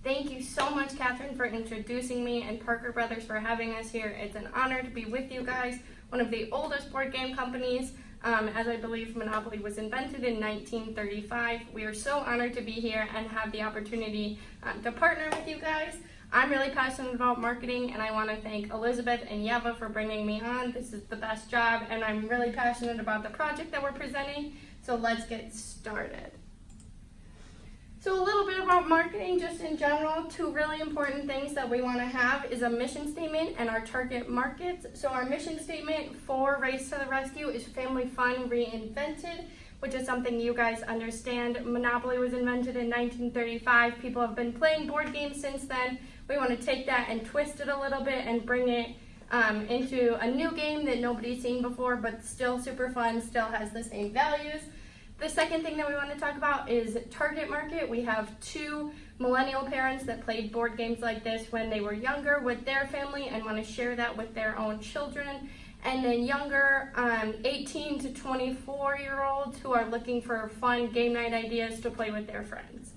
Thank you so much, Catherine, for introducing me, and Parker Brothers for having us here. It's an honor to be with you guys. One of the oldest board game companies, as I believe Monopoly was invented in 1935. We are so honored to be here and have the opportunity to partner with you guys. I'm really passionate about marketing, and I want to thank Elizabeth and Yeva for bringing me on. This is the best job, and I'm really passionate about the project that we're presenting. So let's get started. So a little bit about marketing just in general. Two really important things that we want to have is a mission statement and our target markets. So our mission statement for Race to the Rescue is Family Fun Reinvented, which is something you guys understand. Monopoly was invented in 1935. People have been playing board games since then. We want to take that and twist it a little bit and bring it into a new game that nobody's seen before, but still super fun, still has the same values. The second thing that we want to talk about is target market. We have 2 millennial parents that played board games like this when they were younger with their family and want to share that with their own children. And then younger 18 to 24-year-olds who are looking for fun game night ideas to play with their friends.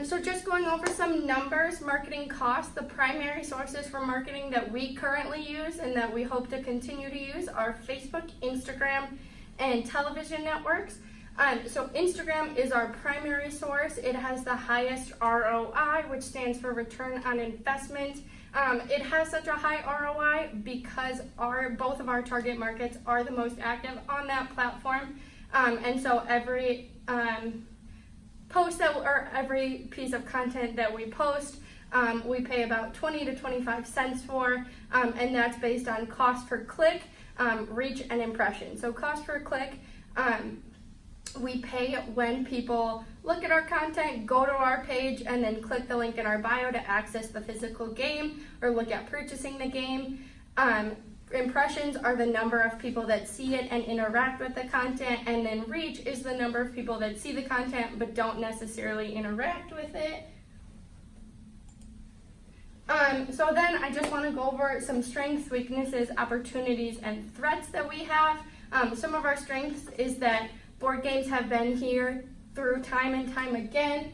So just going over some numbers, marketing costs. The primary sources for marketing that we currently use and that we hope to continue to use are Facebook, Instagram, and television networks. So Instagram is our primary source. It has the highest ROI, which stands for return on investment. It has such a high ROI because both of our target markets are the most active on that platform. And so every every piece of content that we post, we pay about 20 to 25 cents for, and that's based on cost per click, reach, and impression. So cost per click, we pay when people look at our content, go to our page, and then click the link in our bio to access the physical game or look at purchasing the game. Impressions are the number of people that see it and interact with the content, and then reach is the number of people that see the content but don't necessarily interact with it. So then I just want to go over some strengths, weaknesses, opportunities, and threats that we have. Some of our strengths is that board games have been here through time and time again.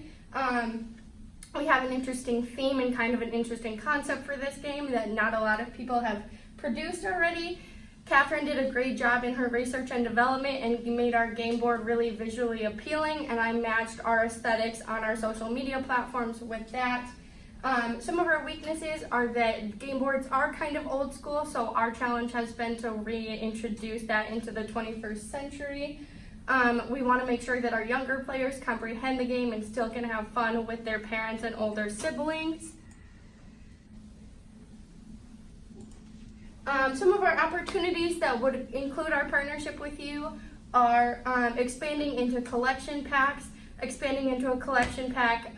We have an interesting theme and kind of an interesting concept for this game that not a lot of people have produced already. Catherine did a great job in her research and development and made our game board really visually appealing, and I matched our aesthetics on our social media platforms with that. Some of our weaknesses are that game boards are kind of old school, so our challenge has been to reintroduce that into the 21st century. We want to make sure that our younger players comprehend the game and still can have fun with their parents and older siblings. Some of our opportunities that would include our partnership with you are expanding into collection packs, expanding into a collection pack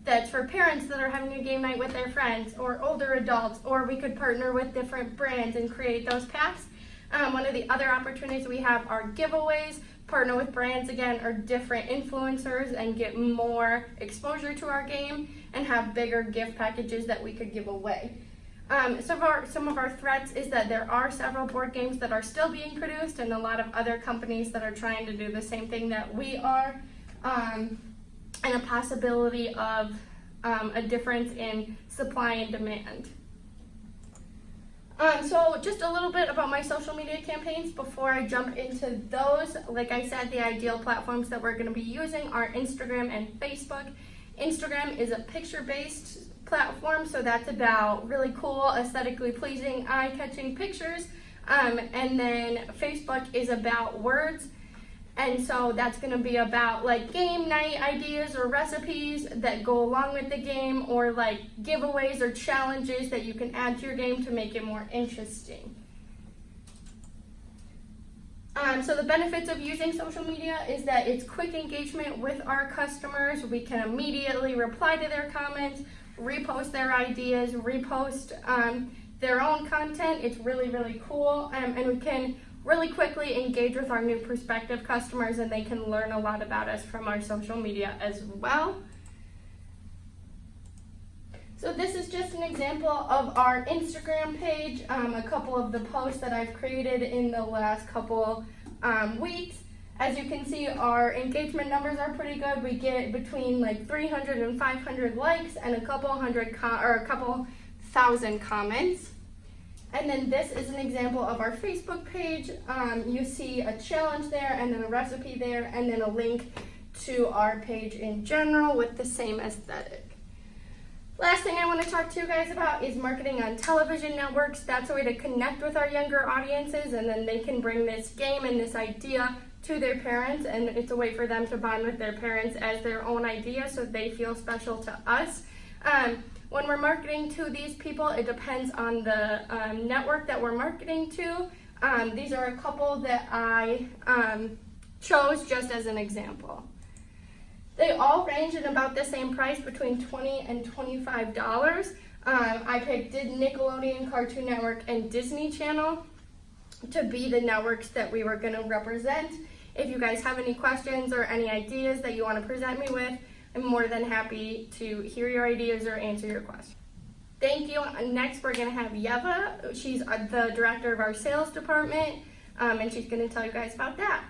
that's for parents that are having a game night with their friends or older adults, or we could partner with different brands and create those packs. One of the other opportunities we have are giveaways, partner with brands again or different influencers and get more exposure to our game and have bigger gift packages that we could give away. Some of our threats is that there are several board games that are still being produced and a lot of other companies that are trying to do the same thing that we are, and a possibility of a difference in supply and demand. So just a little bit about my social media campaigns before I jump into those. Like I said, the ideal platforms that we're going to be using are Instagram and Facebook. Instagram is a picture-based platform, so that's about really cool, aesthetically pleasing, eye-catching pictures, and then Facebook is about words, and so that's going to be about like game night ideas or recipes that go along with the game, or like giveaways or challenges that you can add to your game to make it more interesting. So the benefits of using social media is that it's quick engagement with our customers. We can immediately reply to their comments, repost their ideas, repost their own content. It's really, really cool, and we can really quickly engage with our new prospective customers, and they can learn a lot about us from our social media as well. So this is just an example of our Instagram page, a couple of the posts that I've created in the last couple weeks. As you can see, our engagement numbers are pretty good. We get between like 300 and 500 likes and a couple thousand comments. And then this is an example of our Facebook page. You see a challenge there, and then a recipe there, and then a link to our page in general with the same aesthetic. Last thing I want to talk to you guys about is marketing on television networks. That's a way to connect with our younger audiences, and then they can bring this game and this idea to their parents, and it's a way for them to bond with their parents as their own idea so they feel special to us. When we're marketing to these people, it depends on the network that we're marketing to. These are a couple that I chose just as an example. They all range in about the same price, between $20 and $25. I picked Nickelodeon, Cartoon Network, and Disney Channel to be the networks that we were going to represent. If you guys have any questions or any ideas that you want to present me with, I'm more than happy to hear your ideas or answer your questions. Thank you. Next, we're going to have Yeva. She's the director of our sales department, and she's going to tell you guys about that.